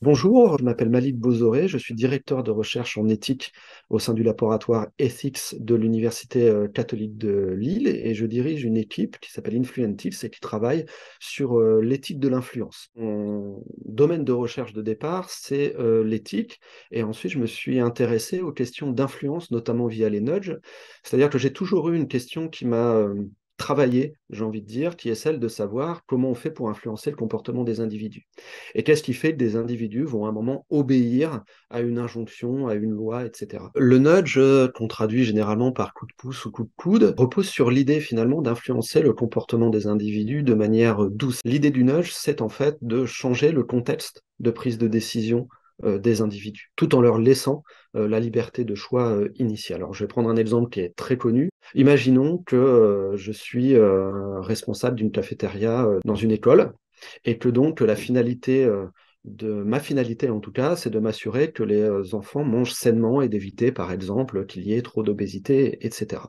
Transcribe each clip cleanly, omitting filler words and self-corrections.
Bonjour, je m'appelle Malik Bozoré, je suis directeur de recherche en éthique au sein du laboratoire Ethics de l'Université catholique de Lille et je dirige une équipe qui s'appelle Influentives et qui travaille sur l'éthique de l'influence. Mon domaine de recherche de départ, c'est l'éthique et ensuite je me suis intéressé aux questions d'influence, notamment via les nudges. C'est-à-dire que j'ai toujours eu une question qui m'a travaillé, j'ai envie de dire, qui est celle de savoir comment on fait pour influencer le comportement des individus. Et qu'est-ce qui fait que des individus vont à un moment obéir à une injonction, à une loi, etc. Le nudge, qu'on traduit généralement par coup de pouce ou coup de coude, repose sur l'idée finalement d'influencer le comportement des individus de manière douce. L'idée du nudge, c'est en fait de changer le contexte de prise de décision des individus, tout en leur laissant la liberté de choix initiale. Alors je vais prendre un exemple qui est très connu. Imaginons que je suis responsable d'une cafétéria dans une école et que donc la finalité de ma finalité en tout cas, c'est de m'assurer que les enfants mangent sainement et d'éviter par exemple qu'il y ait trop d'obésité, etc.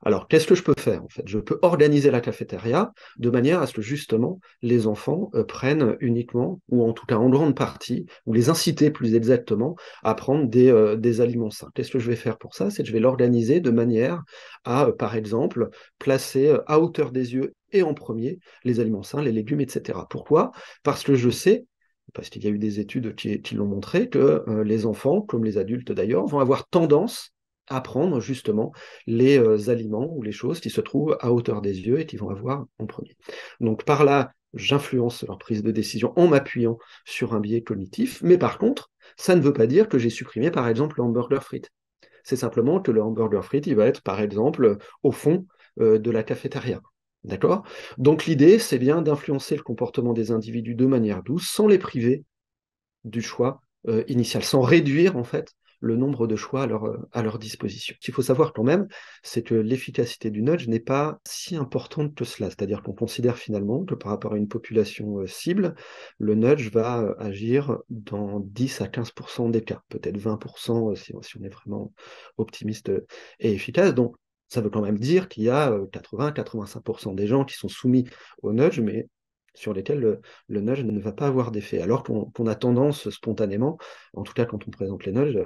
Alors qu'est-ce que je peux faire en fait? Je peux organiser la cafétéria de manière à ce que justement les enfants prennent uniquement, ou en tout cas en grande partie, ou les inciter plus exactement à prendre des aliments sains. Qu'est-ce que je vais faire pour ça? C'est que je vais l'organiser de manière à, par exemple, placer à hauteur des yeux et en premier les aliments sains, les légumes, etc. Pourquoi? Parce que je sais, parce qu'il y a eu des études qui l'ont montré, que les enfants, comme les adultes d'ailleurs, vont avoir tendance à prendre justement les aliments ou les choses qui se trouvent à hauteur des yeux et qui vont avoir en premier. Donc par là, j'influence leur prise de décision en m'appuyant sur un biais cognitif, mais par contre, ça ne veut pas dire que j'ai supprimé par exemple le hamburger frites. C'est simplement que le hamburger frites, il va être par exemple au fond de la cafétéria. D'accord? Donc l'idée, c'est bien d'influencer le comportement des individus de manière douce, sans les priver du choix initial, sans réduire en fait le nombre de choix à leur disposition. Ce qu'il faut savoir quand même, c'est que l'efficacité du nudge n'est pas si importante que cela. C'est-à-dire qu'on considère finalement que par rapport à une population cible, le nudge va agir dans 10 à 15% des cas, peut-être 20% si on est vraiment optimiste et efficace. Donc, ça veut quand même dire qu'il y a 80-85% des gens qui sont soumis au nudge, mais sur lesquels le nudge ne va pas avoir d'effet. Alors qu'on a tendance spontanément, en tout cas quand on présente les nudges,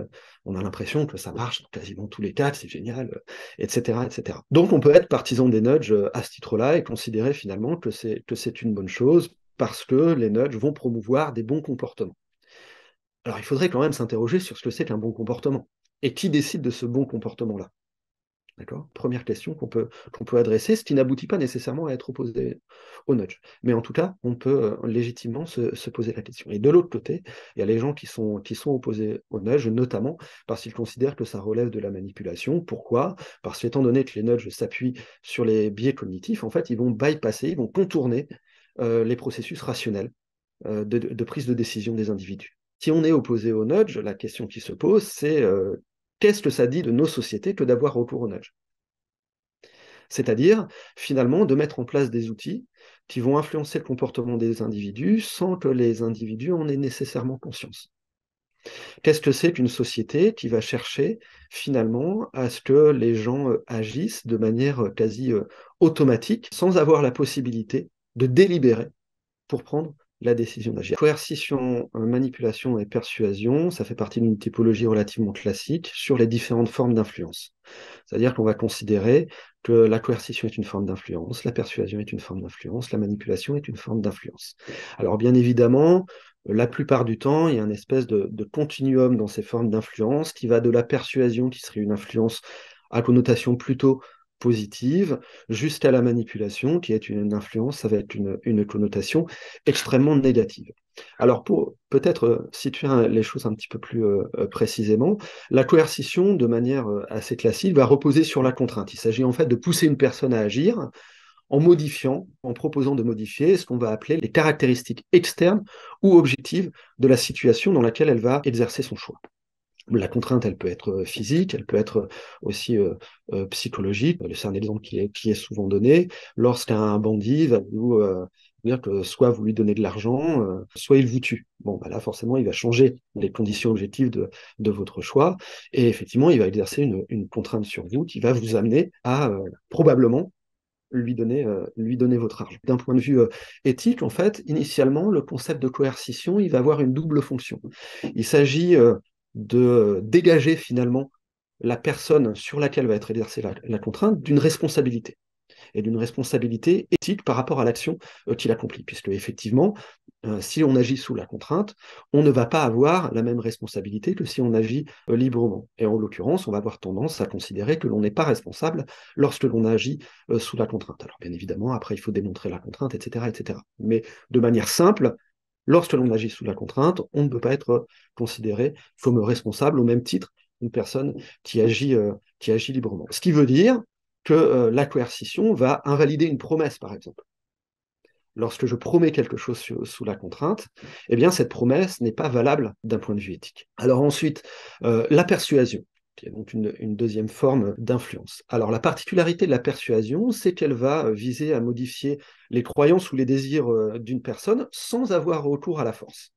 on a l'impression que ça marche dans quasiment tous les cas, que c'est génial, etc., etc. Donc on peut être partisan des nudges à ce titre-là et considérer finalement que c'est une bonne chose parce que les nudges vont promouvoir des bons comportements. Alors il faudrait quand même s'interroger sur ce que c'est qu'un bon comportement. Et qui décide de ce bon comportement-là? D'accord? Première question qu'on peut adresser, ce qui n'aboutit pas nécessairement à être opposé au nudge. Mais en tout cas, on peut légitimement se poser la question. Et de l'autre côté, il y a les gens qui sont opposés au nudge, notamment parce qu'ils considèrent que ça relève de la manipulation. Pourquoi? Parce qu'étant donné que les nudges s'appuient sur les biais cognitifs, en fait, ils vont bypasser, ils vont contourner les processus rationnels de prise de décision des individus. Si on est opposé au nudge, la question qui se pose, c'est qu'est-ce que ça dit de nos sociétés que d'avoir recours au nudge? C'est-à-dire, finalement, de mettre en place des outils qui vont influencer le comportement des individus sans que les individus en aient nécessairement conscience. Qu'est-ce que c'est qu'une société qui va chercher finalement à ce que les gens agissent de manière quasi automatique, sans avoir la possibilité de délibérer pour prendre la décision d'agir. Coercition, manipulation et persuasion, ça fait partie d'une typologie relativement classique sur les différentes formes d'influence. C'est-à-dire qu'on va considérer que la coercition est une forme d'influence, la persuasion est une forme d'influence, la manipulation est une forme d'influence. Alors bien évidemment, la plupart du temps, il y a une espèce de continuum dans ces formes d'influence qui va de la persuasion, qui serait une influence à connotation plutôt positive, jusqu'à la manipulation, qui est une influence, ça va être une connotation extrêmement négative. Alors pour peut-être situer les choses un petit peu plus précisément, la coercition, de manière assez classique, va reposer sur la contrainte. Il s'agit en fait de pousser une personne à agir en modifiant, en proposant de modifier ce qu'on va appeler les caractéristiques externes ou objectives de la situation dans laquelle elle va exercer son choix. La contrainte, elle peut être physique, elle peut être aussi psychologique. C'est un exemple qui est souvent donné. Lorsqu'un bandit va vous dire que soit vous lui donnez de l'argent, soit il vous tue. Bon, bah là, forcément, il va changer les conditions objectives de votre choix. Et effectivement, il va exercer une contrainte sur vous qui va vous amener à probablement lui donner votre argent. D'un point de vue éthique, en fait, initialement, le concept de coercition, il va avoir une double fonction. Il s'agit de dégager finalement la personne sur laquelle va être exercée la contrainte d'une responsabilité et d'une responsabilité éthique par rapport à l'action qu'il accomplit. Puisque effectivement, si on agit sous la contrainte, on ne va pas avoir la même responsabilité que si on agit librement. Et en l'occurrence, on va avoir tendance à considérer que l'on n'est pas responsable lorsque l'on agit sous la contrainte. Alors bien évidemment, après, il faut démontrer la contrainte, etc., etc. Mais de manière simple, lorsque l'on agit sous la contrainte, on ne peut pas être considéré comme responsable au même titre qu'une personne qui agit librement. Ce qui veut dire que la coercition va invalider une promesse, par exemple. Lorsque je promets quelque chose sous la contrainte, eh bien cette promesse n'est pas valable d'un point de vue éthique. Alors ensuite, la persuasion, qui est donc une deuxième forme d'influence. Alors la particularité de la persuasion, c'est qu'elle va viser à modifier les croyances ou les désirs d'une personne sans avoir recours à la force.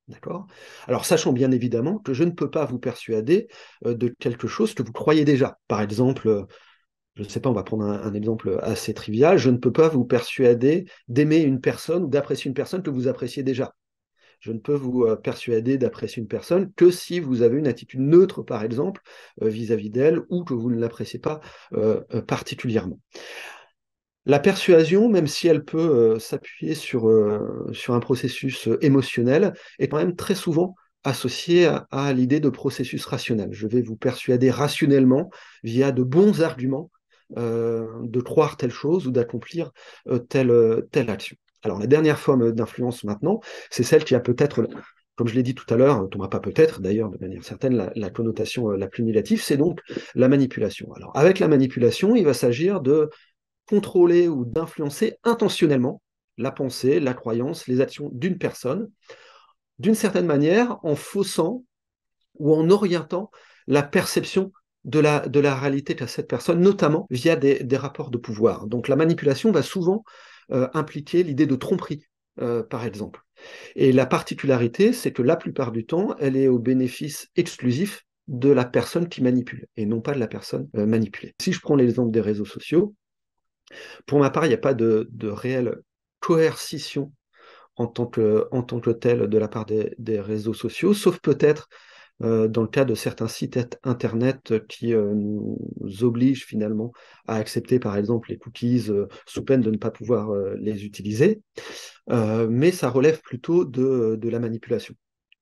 D'accord? Alors, sachant bien évidemment que je ne peux pas vous persuader de quelque chose que vous croyez déjà. Par exemple, je ne sais pas, on va prendre un exemple assez trivial, je ne peux pas vous persuader d'aimer une personne ou d'apprécier une personne que vous appréciez déjà. Je ne peux vous persuader d'apprécier une personne que si vous avez une attitude neutre, par exemple, vis-à-vis d'elle, ou que vous ne l'appréciez pas particulièrement. La persuasion, même si elle peut s'appuyer sur un processus émotionnel, est quand même très souvent associée à l'idée de processus rationnel. Je vais vous persuader rationnellement, via de bons arguments, de croire telle chose ou d'accomplir telle action. Alors la dernière forme d'influence maintenant, c'est celle qui a peut-être, comme je l'ai dit tout à l'heure, tombera pas peut-être d'ailleurs de manière certaine, la connotation la plus négative, c'est donc la manipulation. Alors avec la manipulation, il va s'agir de contrôler ou d'influencer intentionnellement la pensée, la croyance, les actions d'une personne, d'une certaine manière en faussant ou en orientant la perception de la réalité qu'a cette personne, notamment via des rapports de pouvoir. Donc la manipulation va souvent impliquer l'idée de tromperie, par exemple. Et la particularité, c'est que la plupart du temps, elle est au bénéfice exclusif de la personne qui manipule, et non pas de la personne manipulée. Si je prends l'exemple des réseaux sociaux, pour ma part, il n'y a pas de réelle coercition en tant que telle de la part des réseaux sociaux, sauf peut-être dans le cas de certains sites internet qui nous obligent finalement à accepter par exemple les cookies sous peine de ne pas pouvoir les utiliser, mais ça relève plutôt de la manipulation,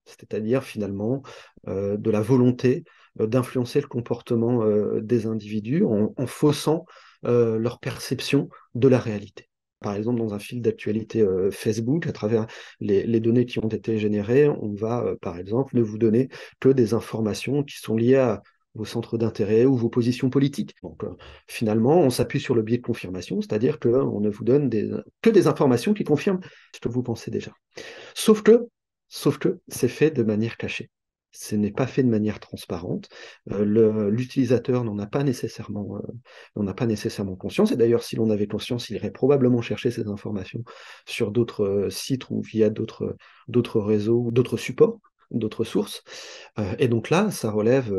c'est-à-dire finalement de la volonté d'influencer le comportement des individus en faussant leur perception de la réalité. Par exemple, dans un fil d'actualité Facebook, à travers les données qui ont été générées, on va, par exemple, ne vous donner que des informations qui sont liées à vos centres d'intérêt ou vos positions politiques. Donc, finalement, on s'appuie sur le biais de confirmation, c'est-à-dire qu'on ne vous donne que des informations qui confirment ce que vous pensez déjà. Sauf que, sauf que c'est fait de manière cachée. Ce n'est pas fait de manière transparente. L'utilisateur n'en a pas nécessairement conscience. Et d'ailleurs, si l'on avait conscience, il irait probablement chercher ces informations sur d'autres sites ou via d'autres réseaux, d'autres supports, d'autres sources. Et donc là, ça relève,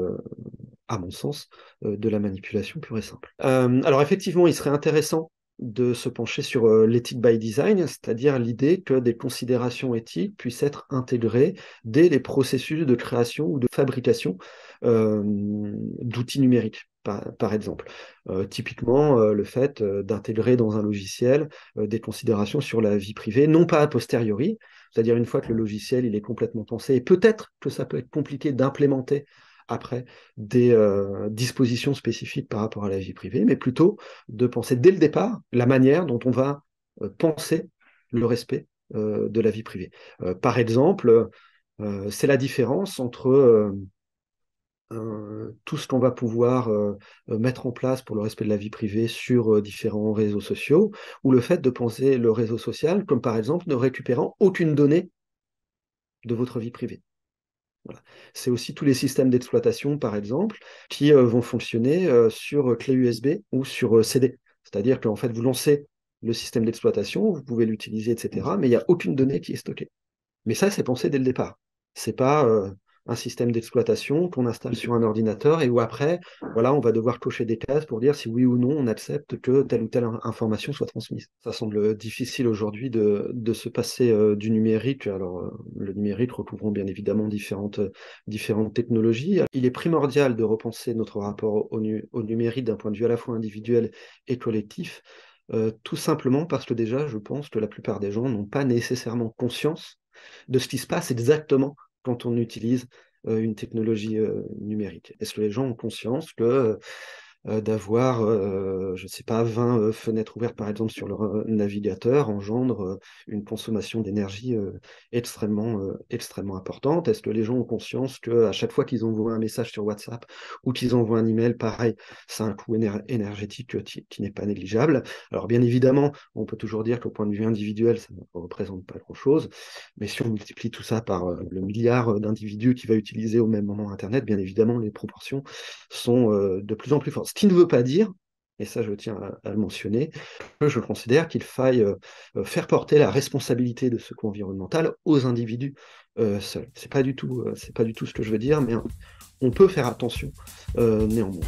à mon sens, de la manipulation pure et simple. Alors effectivement, il serait intéressant de se pencher sur l'éthique by design, c'est-à-dire l'idée que des considérations éthiques puissent être intégrées dès les processus de création ou de fabrication d'outils numériques, par exemple. Typiquement, le fait d'intégrer dans un logiciel des considérations sur la vie privée, non pas a posteriori, c'est-à-dire une fois que le logiciel il est complètement pensé, et peut-être que ça peut être compliqué d'implémenter après des dispositions spécifiques par rapport à la vie privée, mais plutôt de penser dès le départ la manière dont on va penser le respect de la vie privée. Par exemple, c'est la différence entre tout ce qu'on va pouvoir mettre en place pour le respect de la vie privée sur différents réseaux sociaux, ou le fait de penser le réseau social comme par exemple ne récupérant aucune donnée de votre vie privée. Voilà. C'est aussi tous les systèmes d'exploitation, par exemple, qui vont fonctionner sur clé USB ou sur CD. C'est-à-dire qu'en fait, vous lancez le système d'exploitation, vous pouvez l'utiliser, etc., mais il n'y a aucune donnée qui est stockée. Mais ça, c'est pensé dès le départ. C'est pas un système d'exploitation qu'on installe sur un ordinateur et où après, voilà, on va devoir cocher des cases pour dire si oui ou non on accepte que telle ou telle information soit transmise. Ça semble difficile aujourd'hui de se passer du numérique. Alors, le numérique recouvrant bien évidemment différentes technologies. Il est primordial de repenser notre rapport au numérique d'un point de vue à la fois individuel et collectif. Tout simplement parce que déjà, je pense que la plupart des gens n'ont pas nécessairement conscience de ce qui se passe exactement quand on utilise une technologie numérique. Est-ce que les gens ont conscience que d'avoir, je ne sais pas, 20 fenêtres ouvertes, par exemple, sur leur navigateur, engendre une consommation d'énergie extrêmement importante? Est-ce que les gens ont conscience qu'à chaque fois qu'ils envoient un message sur WhatsApp ou qu'ils envoient un email, pareil, c'est un coût énergétique qui n'est pas négligeable? Alors, bien évidemment, on peut toujours dire qu'au point de vue individuel, ça ne représente pas grand-chose, mais si on multiplie tout ça par le milliard d'individus qui va utiliser au même moment Internet, bien évidemment, les proportions sont de plus en plus fortes. Ce qui ne veut pas dire, et ça je tiens à le mentionner, que je considère qu'il faille faire porter la responsabilité de ce coût environnemental aux individus seuls. C'est pas du tout ce que je veux dire, mais on peut faire attention néanmoins.